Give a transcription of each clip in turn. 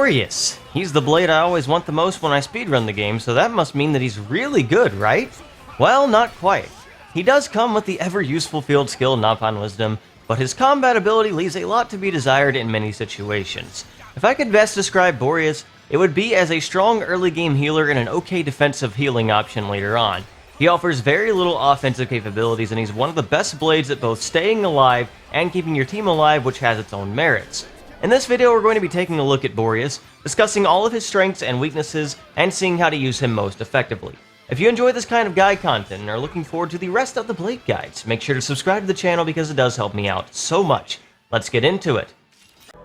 Boreas. He's the blade I always want the most when I speedrun the game, so that must mean that he's really good, right? Well, not quite. He does come with the ever-useful field skill Nopon Wisdom, but his combat ability leaves a lot to be desired in many situations. If I could best describe Boreas, it would be as a strong early-game healer and an okay defensive healing option later on. He offers very little offensive capabilities, and he's one of the best blades at both staying alive and keeping your team alive, which has its own merits. In this video, we're going to be taking a look at Boreas, discussing all of his strengths and weaknesses, and seeing how to use him most effectively. If you enjoy this kind of guide content and are looking forward to the rest of the blade guides, make sure to subscribe to the channel because it does help me out so much. Let's get into it.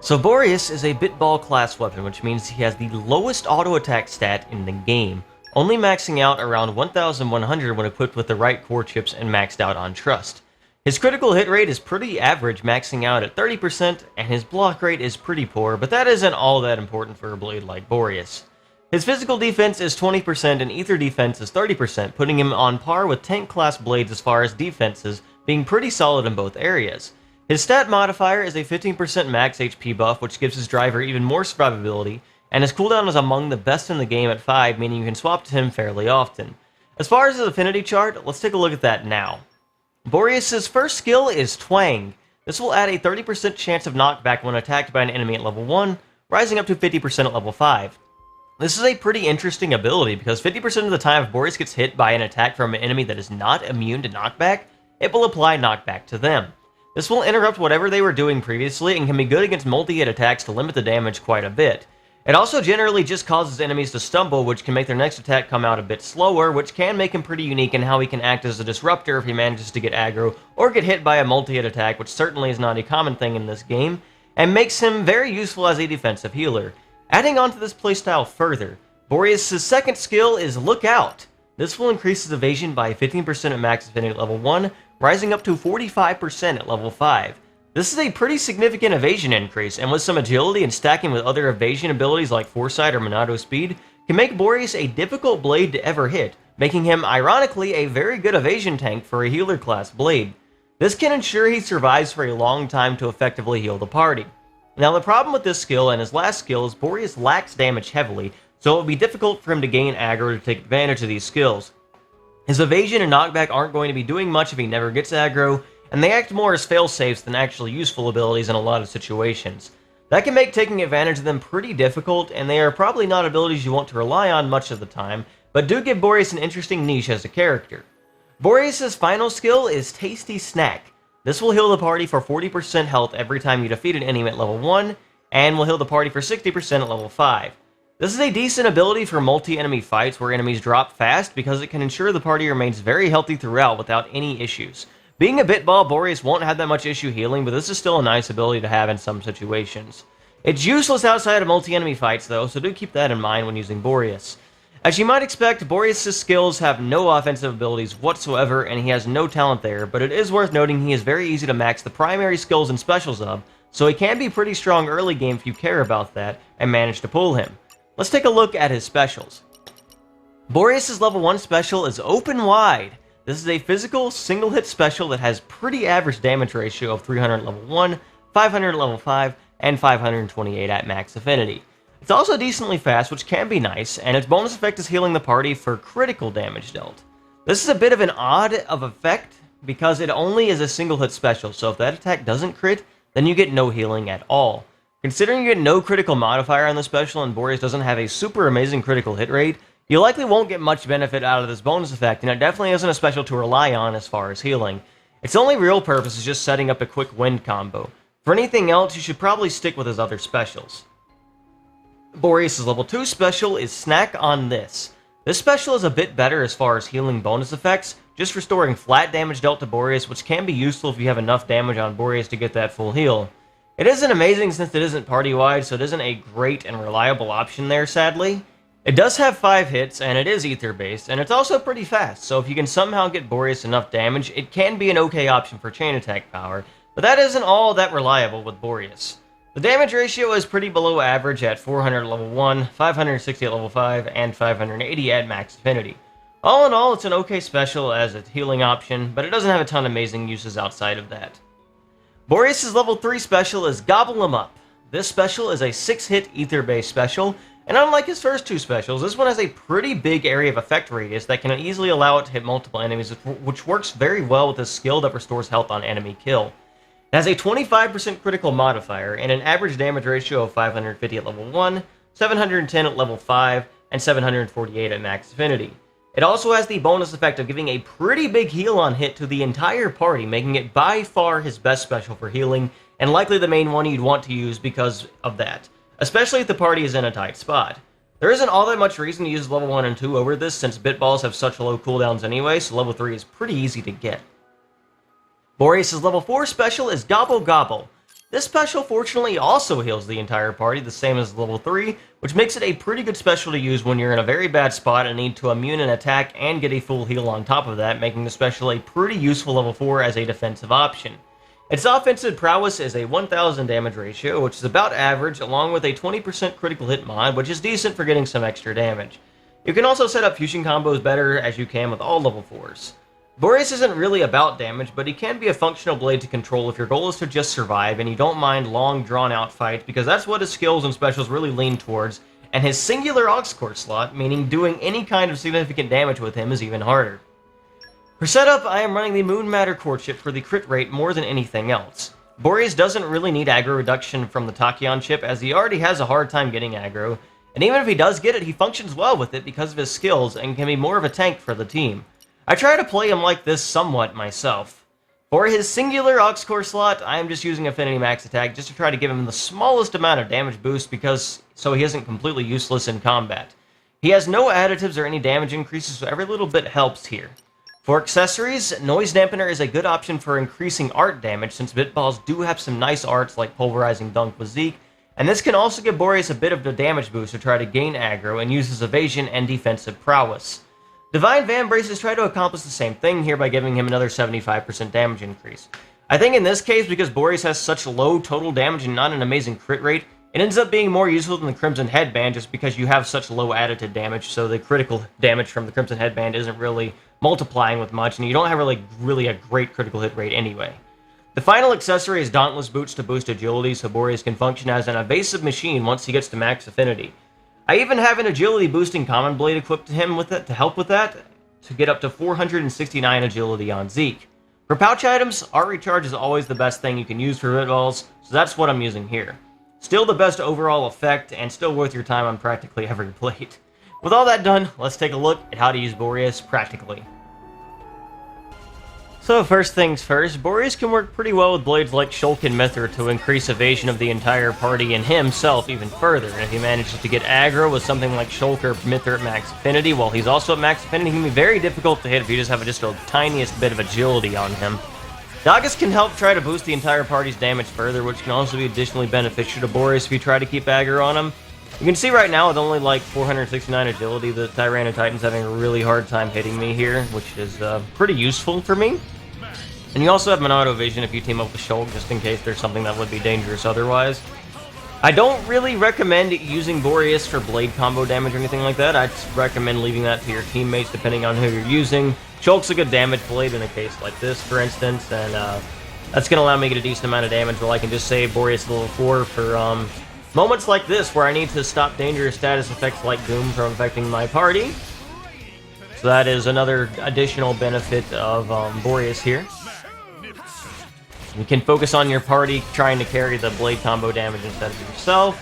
So Boreas is a Bitball class weapon, which means he has the lowest auto attack stat in the game, only maxing out around 1100 when equipped with the right core chips and maxed out on Trust. His critical hit rate is pretty average, maxing out at 30%, and his block rate is pretty poor, but that isn't all that important for a blade like Boreas. His physical defense is 20% and ether defense is 30%, putting him on par with tank class blades as far as defenses, being pretty solid in both areas. His stat modifier is a 15% max HP buff, which gives his driver even more survivability, and his cooldown is among the best in the game at 5, meaning you can swap to him fairly often. As far as his affinity chart, let's take a look at that now. Boreas' first skill is Twang. This will add a 30% chance of knockback when attacked by an enemy at level 1, rising up to 50% at level 5. This is a pretty interesting ability because 50% of the time if Boreas gets hit by an attack from an enemy that is not immune to knockback, it will apply knockback to them. This will interrupt whatever they were doing previously and can be good against multi-hit attacks to limit the damage quite a bit. It also generally just causes enemies to stumble, which can make their next attack come out a bit slower, which can make him pretty unique in how he can act as a disruptor if he manages to get aggro or get hit by a multi-hit attack, which certainly is not a common thing in this game, and makes him very useful as a defensive healer. Adding on to this playstyle further, Boreas' second skill is Look Out. This will increase his evasion by 15% at max affinity at level 1, rising up to 45% at level 5. This is a pretty significant evasion increase, and with some agility and stacking with other evasion abilities like Foresight or Monado Speed, can make Boreas a difficult blade to ever hit, making him, ironically, a very good evasion tank for a healer class blade. This can ensure he survives for a long time to effectively heal the party. Now the problem with this skill and his last skill is Boreas lacks damage heavily, so it will be difficult for him to gain aggro to take advantage of these skills. His evasion and knockback aren't going to be doing much if he never gets aggro, and they act more as fail-safes than actually useful abilities in a lot of situations. That can make taking advantage of them pretty difficult, and they are probably not abilities you want to rely on much of the time, but do give Boreas an interesting niche as a character. Boreas' final skill is Tasty Snack. This will heal the party for 40% health every time you defeat an enemy at level 1, and will heal the party for 60% at level 5. This is a decent ability for multi-enemy fights where enemies drop fast because it can ensure the party remains very healthy throughout without any issues. Being a Bitball, Boreas won't have that much issue healing, but this is still a nice ability to have in some situations. It's useless outside of multi-enemy fights though, so do keep that in mind when using Boreas. As you might expect, Boreas' skills have no offensive abilities whatsoever, and he has no talent there, but it is worth noting he is very easy to max the primary skills and specials of, so he can be pretty strong early game if you care about that, and manage to pull him. Let's take a look at his specials. Boreas' level 1 special is Open Wide. This is a physical, single-hit special that has pretty average damage ratio of 300 at level 1, 500 at level 5, and 528 at max affinity. It's also decently fast, which can be nice, and its bonus effect is healing the party for critical damage dealt. This is a bit of an odd of effect, because it only is a single-hit special, so if that attack doesn't crit, then you get no healing at all. Considering you get no critical modifier on the special and Boreas doesn't have a super amazing critical hit rate, you likely won't get much benefit out of this bonus effect, and it definitely isn't a special to rely on as far as healing. Its only real purpose is just setting up a quick wind combo. For anything else, you should probably stick with his other specials. Boreas' level 2 special is Snack on This. This special is a bit better as far as healing bonus effects, just restoring flat damage dealt to Boreas, which can be useful if you have enough damage on Boreas to get that full heal. It isn't amazing since it isn't party-wide, so it isn't a great and reliable option there, sadly. It does have 5 hits, and it is ether-based, and it's also pretty fast, so if you can somehow get Boreas enough damage, it can be an okay option for chain attack power, but that isn't all that reliable with Boreas. The damage ratio is pretty below average at 400 at level 1, 560 at level 5, and 580 at max affinity. All in all, it's an okay special as a healing option, but it doesn't have a ton of amazing uses outside of that. Boreas' level 3 special is Gobble 'em Up. This special is a 6-hit ether-based special, and unlike his first two specials, this one has a pretty big area of effect radius that can easily allow it to hit multiple enemies, which works very well with his skill that restores health on enemy kill. It has a 25% critical modifier and an average damage ratio of 550 at level 1, 710 at level 5, and 748 at max affinity. It also has the bonus effect of giving a pretty big heal on hit to the entire party, making it by far his best special for healing, and likely the main one you'd want to use because of that, especially if the party is in a tight spot. There isn't all that much reason to use level 1 and 2 over this, since Bitballs have such low cooldowns anyway, so level 3 is pretty easy to get. Boreas' level 4 special is Gobble Gobble. This special fortunately also heals the entire party, the same as level 3, which makes it a pretty good special to use when you're in a very bad spot and need to immune an attack and get a full heal on top of that, making the special a pretty useful level 4 as a defensive option. Its offensive prowess is a 1000 damage ratio, which is about average, along with a 20% critical hit mod, which is decent for getting some extra damage. You can also set up fusion combos better as you can with all level 4s. Boreas isn't really about damage, but he can be a functional blade to control if your goal is to just survive and you don't mind long, drawn-out fights, because that's what his skills and specials really lean towards, and his singular aux core slot, meaning doing any kind of significant damage with him, is even harder. For setup, I am running the Moon Matter core chip for the crit rate more than anything else. Boreas doesn't really need aggro reduction from the Tachyon chip, as he already has a hard time getting aggro, and even if he does get it, he functions well with it because of his skills and can be more of a tank for the team. I try to play him like this somewhat myself. For his singular aux core slot, I am just using Affinity Max Attack just to try to give him the smallest amount of damage boost so he isn't completely useless in combat. He has no additives or any damage increases, so every little bit helps here. For accessories, Noise Dampener is a good option for increasing art damage, since Bitballs do have some nice arts like Pulverizing Dunk with Zeke, and this can also give Boreas a bit of a damage boost to try to gain aggro and use his evasion and defensive prowess. Divine Van Braces try to accomplish the same thing here by giving him another 75% damage increase. I think in this case, because Boreas has such low total damage and not an amazing crit rate, it ends up being more useful than the Crimson Headband just because you have such low additive damage, so the critical damage from the Crimson Headband isn't really multiplying with much, and you don't have really a great critical hit rate anyway. The final accessory is Dauntless Boots to boost agility, so Boreas can function as an evasive machine once he gets to max affinity. I even have an agility boosting common blade equipped to him with it to help with that, to get up to 469 agility on Zeke. For pouch items, art recharge is always the best thing you can use for Bitballs, so that's what I'm using here. Still the best overall effect, and still worth your time on practically every blade. With all that done, let's take a look at how to use Boreas practically. So first things first, Boreas can work pretty well with blades like Shulk and Mithr to increase evasion of the entire party and himself even further, and if he manages to get aggro with something like Shulk or Mithr at max affinity while he's also at max affinity, he can be very difficult to hit if you just have just a tiniest bit of agility on him. Dagas can help try to boost the entire party's damage further, which can also be additionally beneficial to Boreas if you try to keep aggro on him. You can see right now with only like 469 agility, the Tyranitar's having a really hard time hitting me here, which is pretty useful for me. And you also have Monado Vision if you team up with Shulk, just in case there's something that would be dangerous otherwise. I don't really recommend using Boreas for blade combo damage or anything like that. I'd recommend leaving that to your teammates depending on who you're using. Shulk's a good damage blade in a case like this, for instance, and that's going to allow me to get a decent amount of damage while I can just save Boreas level 4 for moments like this where I need to stop dangerous status effects like Doom from affecting my party. So that is another additional benefit of Boreas here. You can focus on your party trying to carry the blade combo damage instead of yourself.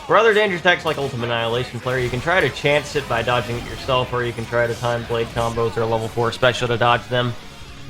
For other dangerous attacks like Ultimate Annihilation Player, you can try to chance it by dodging it yourself, or you can try to time blade combos or a level 4 special to dodge them,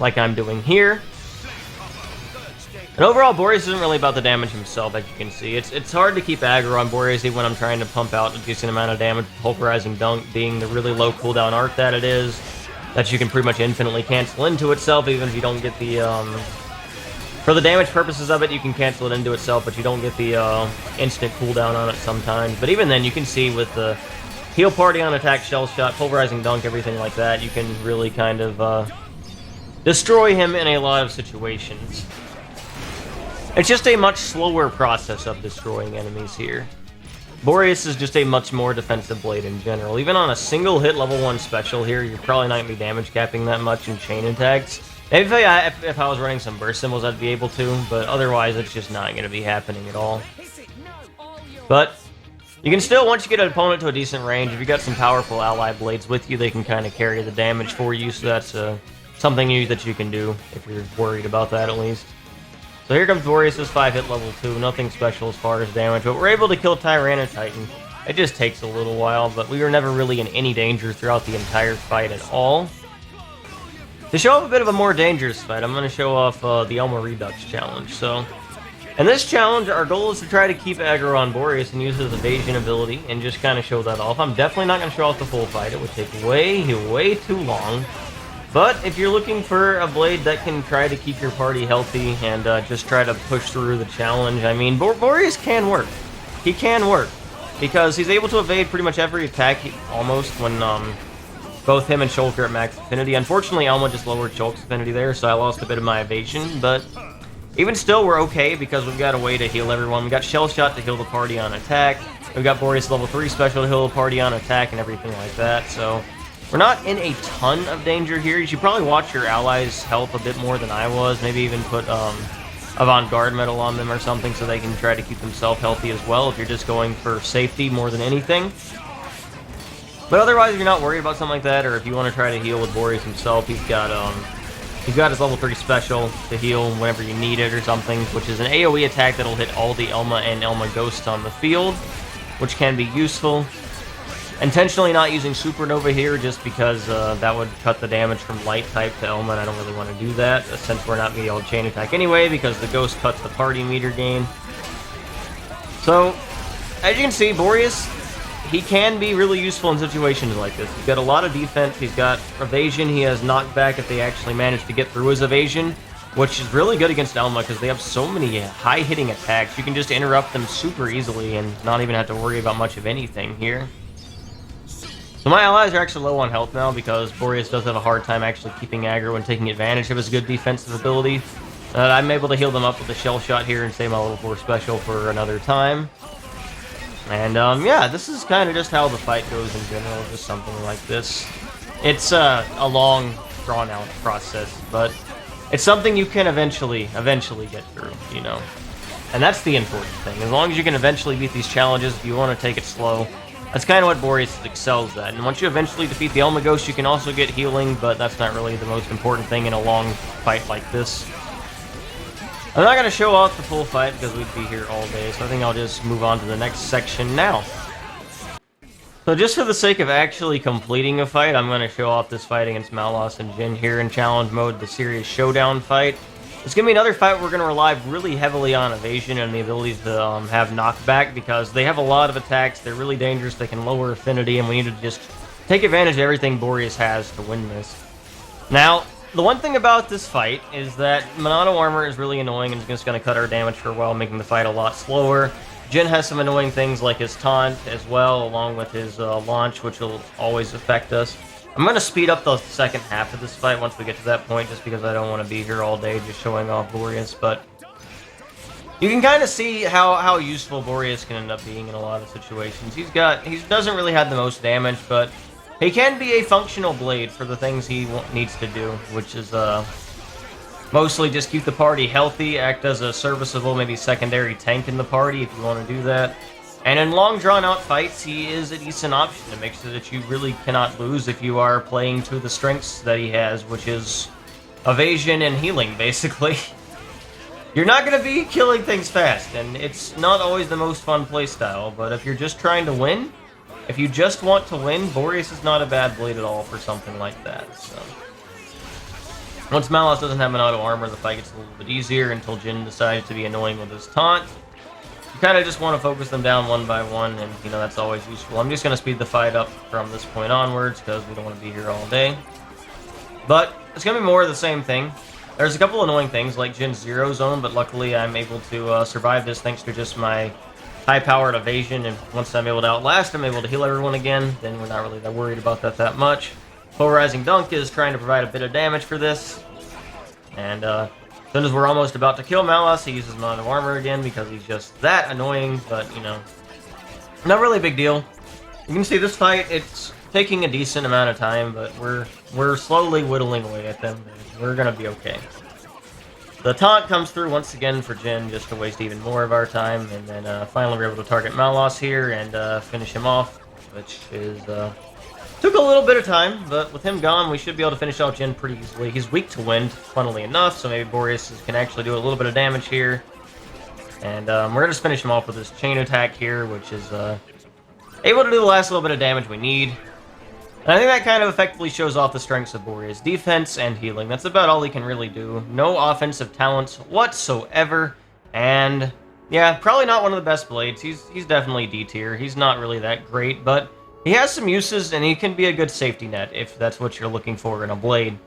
like I'm doing here. And overall, Boreas isn't really about the damage himself, as you can see. It's hard to keep aggro on Boreas even when I'm trying to pump out a decent amount of damage, Pulverizing Dunk being the really low cooldown art that it is, that you can pretty much infinitely cancel into itself, even if you don't get the, for the damage purposes of it, you can cancel it into itself, but you don't get the instant cooldown on it sometimes. But even then, you can see with the heal party on attack, shell shot, Pulverizing Dunk, everything like that, you can really kind of destroy him in a lot of situations. It's just a much slower process of destroying enemies here. Boreas is just a much more defensive blade in general. Even on a single hit level 1 special here, you're probably not going to be damage capping that much in chain attacks. Maybe if I was running some burst symbols, I'd be able to, but otherwise it's just not going to be happening at all. But you can still, once you get an opponent to a decent range, if you got some powerful ally blades with you, they can kind of carry the damage for you, so that's something new that you can do, if you're worried about that at least. So here comes Boreas' 5-hit level 2, nothing special as far as damage, but we're able to kill Tyranitar. It just takes a little while, but we were never really in any danger throughout the entire fight at all. To show off a bit of a more dangerous fight, I'm going to show off the Elma Redux challenge. So, in this challenge, our goal is to try to keep aggro on Boreas and use his evasion ability, and just kind of show that off. I'm definitely not going to show off the full fight, it would take way too long. But if you're looking for a blade that can try to keep your party healthy and just try to push through the challenge, I mean, Boreas can work. He can work, because he's able to evade pretty much every attack, almost, when both him and Shulk are at max affinity. Unfortunately, Elma just lowered Shulk's affinity there, so I lost a bit of my evasion, but even still, we're okay, because we've got a way to heal everyone. We got Shell Shot to heal the party on attack, we've got Boreas level 3 special to heal the party on attack, and everything like that, so we're not in a ton of danger here. You should probably watch your allies' health a bit more than I was. Maybe even put Avant-Garde Medal on them or something so they can try to keep themselves healthy as well if you're just going for safety more than anything. But otherwise, if you're not worried about something like that, or if you want to try to heal with Boreas himself, he's got his level 3 special to heal whenever you need it or something, which is an AoE attack that'll hit all the Elma and Elma ghosts on the field, which can be useful. Intentionally not using Supernova here just because that would cut the damage from Light type to Elma, and I don't really want to do that since we're not going to be able to chain attack anyway because the Ghost cuts the party meter gain. So, as you can see, Boreas, he can be really useful in situations like this. He's got a lot of defense, he's got evasion, he has knockback if they actually manage to get through his evasion, which is really good against Elma because they have so many high-hitting attacks. You can just interrupt them super easily and not even have to worry about much of anything here. So my allies are actually low on health now because Boreas does have a hard time actually keeping aggro and taking advantage of his good defensive ability. I'm able to heal them up with a Shell Shot here and save my level 4 special for another time. And yeah, this is kind of just how the fight goes in general, just something like this. It's a long, drawn-out process, but it's something you can eventually get through, you know. And that's the important thing. As long as you can eventually beat these challenges, if you want to take it slow, that's kind of what Boreas excels at. And once you eventually defeat the Elma Ghost, you can also get healing, but that's not really the most important thing in a long fight like this. I'm not going to show off the full fight because we'd be here all day, so I think I'll just move on to the next section now. So just for the sake of actually completing a fight, I'm going to show off this fight against Malos and Jin here in challenge mode, the serious showdown fight. It's going to be another fight where we're going to rely really heavily on evasion and the ability to have knockback because they have a lot of attacks, they're really dangerous, they can lower affinity, and we need to just take advantage of everything Boreas has to win this. Now, the one thing about this fight is that Monado Armor is really annoying and is just going to cut our damage for a while, making the fight a lot slower. Jin has some annoying things like his taunt as well, along with his launch, which will always affect us. I'm going to speed up the second half of this fight once we get to that point, just because I don't want to be here all day just showing off Boreas, but you can kind of see how useful Boreas can end up being in a lot of situations. He doesn't really have the most damage, but he can be a functional blade for the things he needs to do, which is mostly just keep the party healthy, act as a serviceable, maybe secondary tank in the party if you want to do that. And in long drawn-out fights, he is a decent option to make sure that you really cannot lose if you are playing to the strengths that he has, which is evasion and healing, basically. You're not going to be killing things fast, and it's not always the most fun playstyle, but if you're just trying to win, if you just want to win, Boreas is not a bad blade at all for something like that. So, once Malos doesn't have Monado Armor, the fight gets a little bit easier until Jin decides to be annoying with his taunt. You kind of just want to focus them down one by one, and you know that's always useful. I'm just going to speed the fight up from this point onwards because we don't want to be here all day. But it's going to be more of the same thing. There's a couple annoying things like Jin's Zero Zone, but luckily I'm able to survive this thanks to just my high-powered evasion, and once I'm able to outlast, I'm able to heal everyone again, then we're not really that worried about that much. Polarizing Dunk is trying to provide a bit of damage for this, and as soon as we're almost about to kill Malos, he uses Monado Armor again because he's just that annoying, but, you know, not really a big deal. You can see this fight, it's taking a decent amount of time, but we're slowly whittling away at them, and we're gonna be okay. The taunt comes through once again for Jin, just to waste even more of our time, and then finally we're able to target Malos here and finish him off, which is took a little bit of time, but with him gone, we should be able to finish off Jin pretty easily. He's weak to wind, funnily enough, so maybe Boreas can actually do a little bit of damage here. And we're going to just finish him off with this chain attack here, which is able to do the last little bit of damage we need. And I think that kind of effectively shows off the strengths of Boreas. Defense and healing. That's about all he can really do. No offensive talents whatsoever. And yeah, probably not one of the best blades. He's definitely D tier. He's not really that great, but he has some uses, and he can be a good safety net if that's what you're looking for in a blade.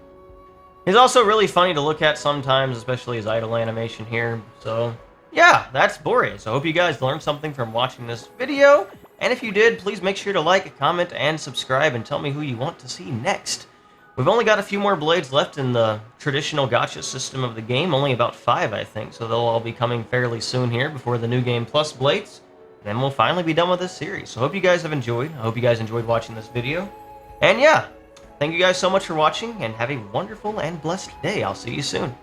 He's also really funny to look at sometimes, especially his idle animation here. So, yeah, that's Boreas. I hope you guys learned something from watching this video. And if you did, please make sure to like, comment, and subscribe, and tell me who you want to see next. We've only got a few more blades left in the traditional gacha system of the game, only about 5, I think, so they'll all be coming fairly soon here before the New Game Plus blades. Then we'll finally be done with this series. So I hope you guys have enjoyed. I hope you guys enjoyed watching this video. And yeah, thank you guys so much for watching, and have a wonderful and blessed day. I'll see you soon.